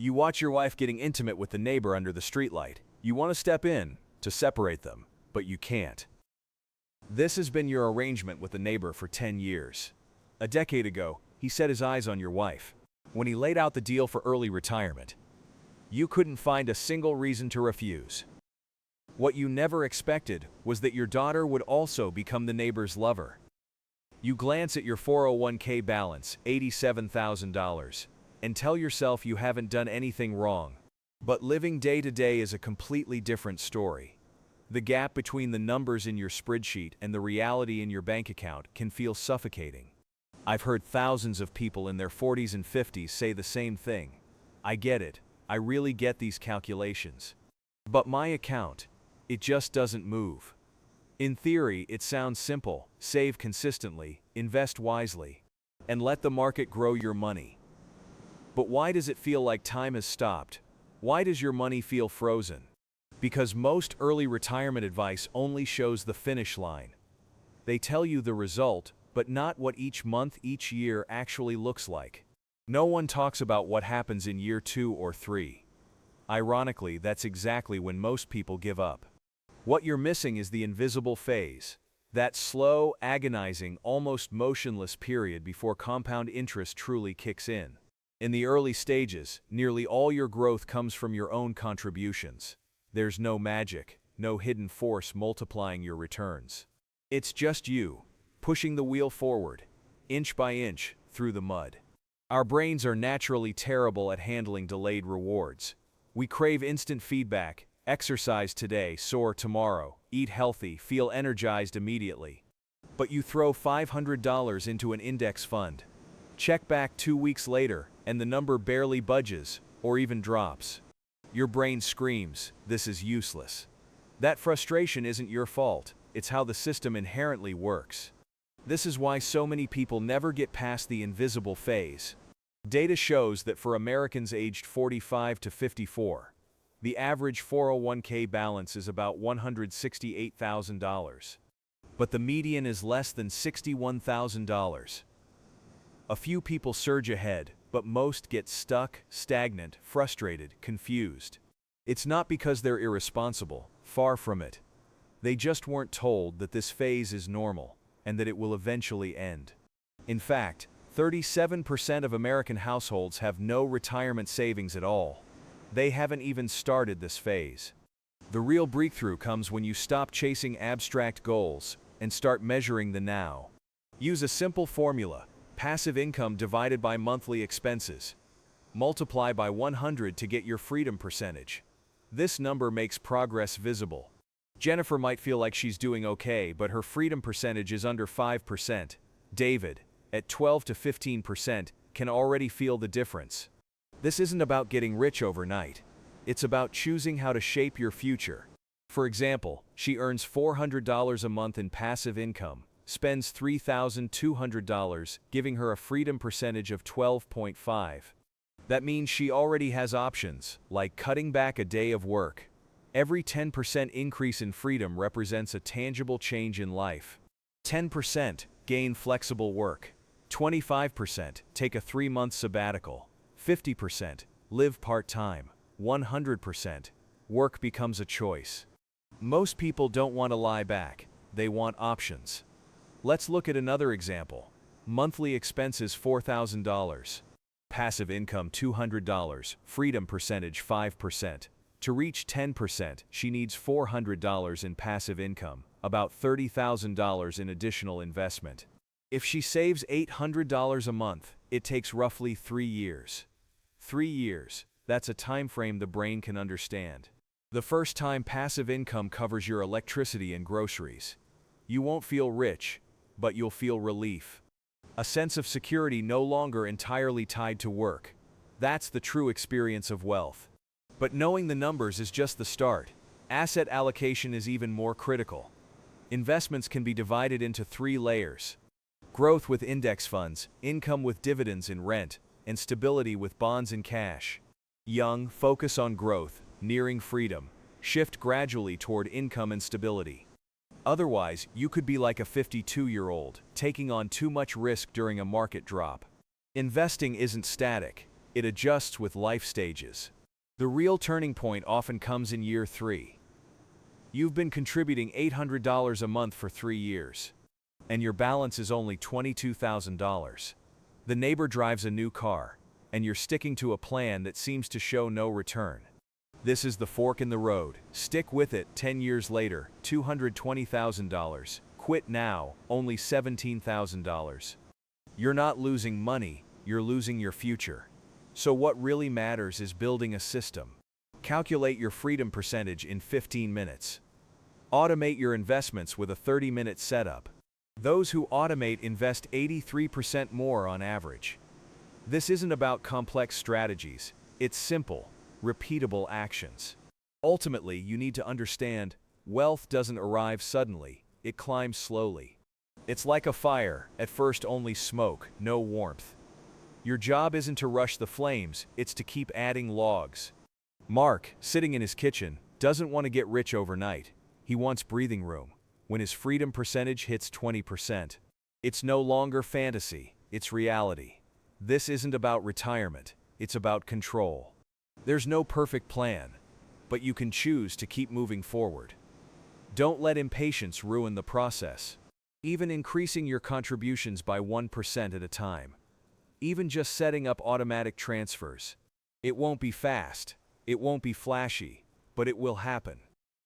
You watch your wife getting intimate with the neighbor under the streetlight. You want to step in to separate them, but you can't. This has been your arrangement with the neighbor for 10 years. A decade ago, he set his eyes on your wife. When he laid out the deal for early retirement, you couldn't find a single reason to refuse. What you never expected was that your daughter would also become the neighbor's lover. You glance at your 401k balance, $87,000, and tell yourself you haven't done anything wrong. But living day to day is a completely different story. The gap between the numbers in your spreadsheet and the reality in your bank account can feel suffocating. I've heard thousands of people in their 40s and 50s say the same thing. I get it. I really get these calculations. But my account, it just doesn't move. In theory, it sounds simple. Save consistently, invest wisely, and let the market grow your money. But why does it feel like time has stopped? Why does your money feel frozen? Because most early retirement advice only shows the finish line. They tell you the result, but not what each month, each year actually looks like. No one talks about what happens in year 2 or 3. Ironically, that's exactly when most people give up. What you're missing is the invisible phase, that slow, agonizing, almost motionless period before compound interest truly kicks in. In the early stages, nearly all your growth comes from your own contributions. There's no magic, no hidden force multiplying your returns. It's just you, pushing the wheel forward, inch by inch, through the mud. Our brains are naturally terrible at handling delayed rewards. We crave instant feedback, exercise today, soar tomorrow, eat healthy, feel energized immediately. But you throw $500 into an index fund. Check back 2 weeks later, and the number barely budges, or even drops. Your brain screams, "This is useless." That frustration isn't your fault, it's how the system inherently works. This is why so many people never get past the invisible phase. Data shows that for Americans aged 45 to 54, the average 401k balance is about $168,000. But the median is less than $61,000. A few people surge ahead, but most get stuck, stagnant, frustrated, confused. It's not because they're irresponsible, far from it. They just weren't told that this phase is normal, and that it will eventually end. In fact, 37% of American households have no retirement savings at all. They haven't even started this phase. The real breakthrough comes when you stop chasing abstract goals and start measuring the now. Use a simple formula: passive income divided by monthly expenses. Multiply by 100 to get your freedom percentage. This number makes progress visible. Jennifer might feel like she's doing okay, but her freedom percentage is under 5%. David, at 12 to 15%, can already feel the difference. This isn't about getting rich overnight. It's about choosing how to shape your future. For example, she earns $400 a month in passive income, spends $3,200, giving her a freedom percentage of 12.5. That means she already has options, like cutting back a day of work. Every 10% increase in freedom represents a tangible change in life. 10%, gain flexible work. 25%, take a 3-month sabbatical. 50%, live part-time. 100%, work becomes a choice. Most people don't want to lie back. They want options. Let's look at another example. Monthly expenses $4,000. Passive income $200, freedom percentage 5%. To reach 10%, she needs $400 in passive income, about $30,000 in additional investment. If she saves $800 a month, it takes roughly 3 years. 3 years, that's a time frame the brain can understand. The first time passive income covers your electricity and groceries. You won't feel rich, but you'll feel relief. A sense of security no longer entirely tied to work. That's the true experience of wealth. But knowing the numbers is just the start. Asset allocation is even more critical. Investments can be divided into 3 layers. Growth with index funds, income with dividends and rent, and stability with bonds and cash. Young, focus on growth, nearing freedom. Shift gradually toward income and stability. Otherwise, you could be like a 52-year-old, taking on too much risk during a market drop. Investing isn't static. It adjusts with life stages. The real turning point often comes in year 3. You've been contributing $800 a month for 3 years, and your balance is only $22,000. The neighbor drives a new car, and you're sticking to a plan that seems to show no return. This is the fork in the road. Stick with it. 10 years later, $220,000. Quit now, only $17,000. You're not losing money, you're losing your future. So what really matters is building a system. Calculate your freedom percentage in 15 minutes. Automate your investments with a 30-minute setup. Those who automate invest 83% more on average. This isn't about complex strategies, it's simple, repeatable actions. Ultimately, you need to understand, wealth doesn't arrive suddenly, it climbs slowly. It's like a fire, at first only smoke, no warmth. Your job isn't to rush the flames, it's to keep adding logs. Mark, sitting in his kitchen, doesn't want to get rich overnight. He wants breathing room. When his freedom percentage hits 20%, it's no longer fantasy, it's reality. This isn't about retirement, it's about control. There's no perfect plan, but you can choose to keep moving forward. Don't let impatience ruin the process. Even increasing your contributions by 1% at a time. Even just setting up automatic transfers. It won't be fast, it won't be flashy, but it will happen.